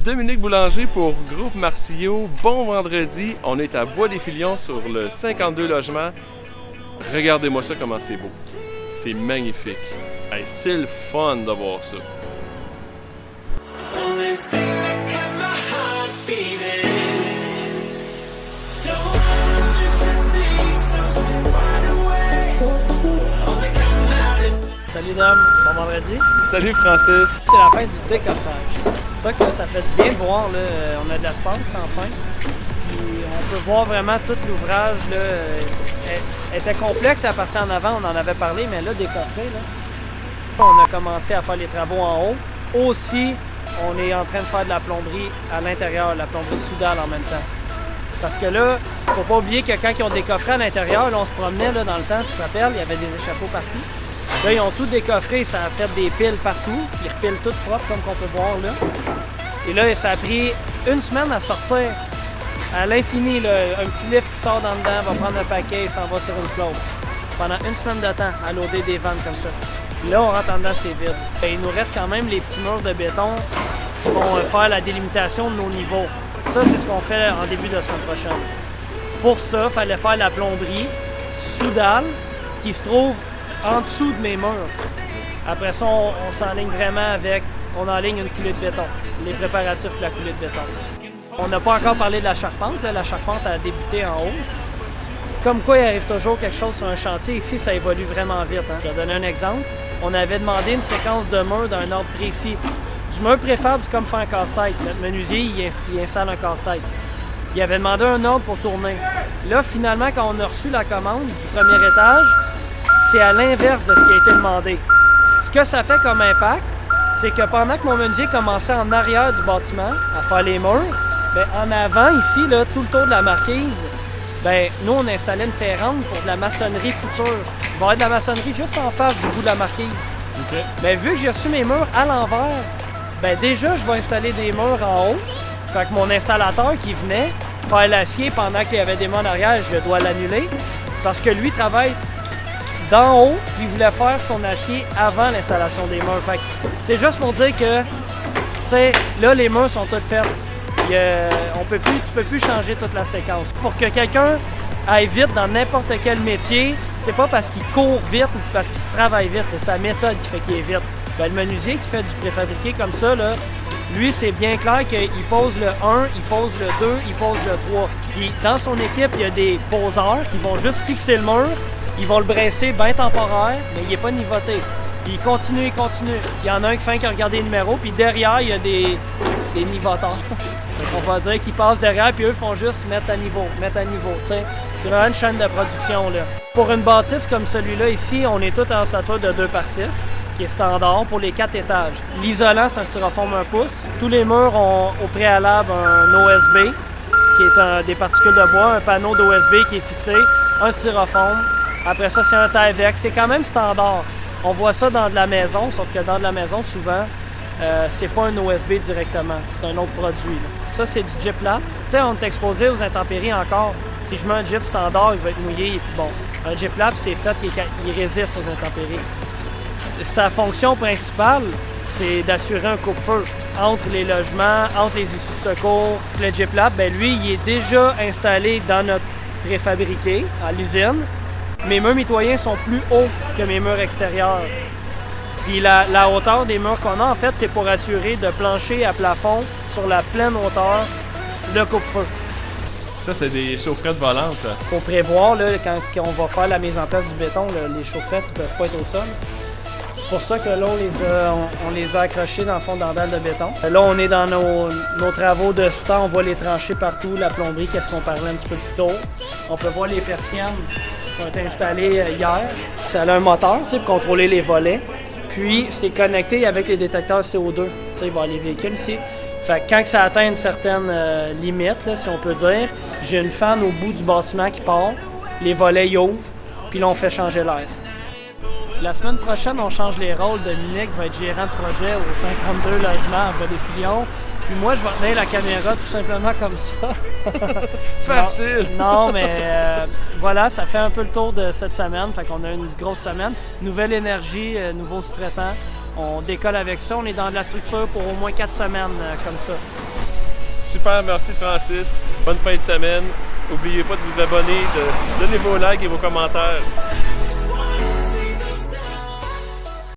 Dominique Boulanger pour Groupe Marcillo. Bon vendredi. On est à Bois-des-Filions sur le 52 logements. Regardez-moi ça comment c'est beau. C'est magnifique. Hey, c'est le fun de voir ça. Salut Dom, bon vendredi. Salut Francis. C'est la fin du décoffrage. C'est ça que ça fait du bien de voir, là, on a de l'espace enfin. Puis on peut voir vraiment tout l'ouvrage. Là, elle était complexe la partie en avant, on en avait parlé, mais là, décoffré, là, on a commencé à faire les travaux en haut. Aussi, on est en train de faire de la plomberie à l'intérieur, la plomberie soudale en même temps. Parce que là, faut pas oublier que quand ils ont décoffré à l'intérieur, là, on se promenait là, dans le temps, tu te rappelles, il y avait des échafauds partout. Là, ils ont tout décoffré, ça a fait des piles partout. Ils repilent tout propre, comme qu'on peut voir là. Et là, ça a pris une semaine à sortir à l'infini. Là. Un petit lift qui sort dans dedans, va prendre un paquet et s'en va sur une flotte. Pendant une semaine de temps, à loader des vannes comme ça. Puis là, on rentre en dedans, c'est vide. Et il nous reste quand même les petits murs de béton qui vont faire la délimitation de nos niveaux. Ça, c'est ce qu'on fait en début de semaine prochaine. Pour ça, il fallait faire la plomberie soudale qui se trouve en dessous de mes murs. Après ça, on s'enligne vraiment avec, on enligne une coulée de béton, les préparatifs de la coulée de béton. On n'a pas encore parlé de la charpente, là. La charpente a débuté en haut. Comme quoi, il arrive toujours quelque chose sur un chantier. Ici, ça évolue vraiment vite. Hein. Je vais donner un exemple. On avait demandé une séquence de murs d'un ordre précis. Du mur préfab, c'est comme faire un casse-tête. Notre menuisier, il installe un casse-tête. Il avait demandé un ordre pour tourner. Là, finalement, quand on a reçu la commande du premier étage, c'est à l'inverse de ce qui a été demandé. Ce que ça fait comme impact, c'est que pendant que mon menuisier commençait en arrière du bâtiment à faire les murs, bien, en avant, ici, là, tout le tour de la marquise, bien, nous, on installait une ferrante pour de la maçonnerie future. Il va y avoir de la maçonnerie juste en face du bout de la marquise. Okay. Bien, vu que j'ai reçu mes murs à l'envers, bien, déjà, je vais installer des murs en haut. Fait que mon installateur qui venait faire l'acier pendant qu'il y avait des murs en arrière, je dois l'annuler parce que lui travaille d'en haut, puis il voulait faire son acier avant l'installation des murs. Fait que c'est juste pour dire que, tu sais, là, les murs sont toutes faites. Tu peux plus changer toute la séquence. Pour que quelqu'un aille vite dans n'importe quel métier, c'est pas parce qu'il court vite ou parce qu'il travaille vite, c'est sa méthode qui fait qu'il est vite. Ben, le menuisier qui fait du préfabriqué comme ça, là, lui, c'est bien clair qu'il pose le 1, il pose le 2, il pose le 3. Puis dans son équipe, il y a des poseurs qui vont juste fixer le mur. Ils vont le bresser bien temporaire, mais il n'est pas niveauté. Puis il continue. Il y en a un qui fait regarder les numéros, puis derrière, il y a des nivoteurs. On va dire qu'ils passent derrière, puis eux font juste mettre à niveau. T'sais. C'est vraiment une chaîne de production, là. Pour une bâtisse comme celui-là ici, on est tout en stature de 2/6, qui est standard pour les 4 étages. L'isolant, c'est un styrofoam 1 pouce. Tous les murs ont au préalable un OSB, qui est des particules de bois, un panneau d'OSB qui est fixé, un styrofoam. Après ça, c'est un Tyvek. C'est quand même standard. On voit ça dans de la maison, sauf que dans de la maison, souvent, c'est pas un OSB directement. C'est un autre produit. Là. Ça, c'est du gyplap. Tu sais, on est exposé aux intempéries encore. Si je mets un gyp standard, il va être mouillé. Et puis bon, un gyplap, c'est fait qu'il résiste aux intempéries. Sa fonction principale, c'est d'assurer un coupe-feu entre les logements, entre les issues de secours. Le gyplap, ben lui, il est déjà installé dans notre préfabriqué à l'usine. Mes murs mitoyens sont plus hauts que mes murs extérieurs. Puis la hauteur des murs qu'on a, en fait, c'est pour assurer de plancher à plafond sur la pleine hauteur le coupe-feu. Ça, c'est des chaufferettes volantes. Il faut prévoir, là, quand on va faire la mise en place du béton, là, les chaufferettes ne peuvent pas être au sol. C'est pour ça que là, on les a accrochés dans le fond d'andale de béton. Là, on est dans nos travaux de sous-temps, on voit les tranchées partout, la plomberie, qu'est-ce qu'on parlait un petit peu plus tôt. On peut voir les persiennes qui ont été installées hier. Ça a un moteur, pour contrôler les volets. Puis, c'est connecté avec les détecteurs CO2. Il va y avoir les véhicules ici. Fait que quand ça atteint une certaine limite, là, si on peut dire, j'ai une fan au bout du bâtiment qui part, les volets y ouvrent, puis là, on fait changer l'air. La semaine prochaine, on change les rôles. Dominique va être gérant de projet au 52 logements à Bois-des-Filions. Puis moi, je vais tenir la caméra tout simplement comme ça. Facile! Non, mais voilà, ça fait un peu le tour de cette semaine. Fait qu'on a une grosse semaine. Nouvelle énergie, nouveau sous-traitant. On décolle avec ça. On est dans de la structure pour au moins 4 semaines comme ça. Super, merci Francis. Bonne fin de semaine. N'oubliez pas de vous abonner, de donner vos likes et vos commentaires.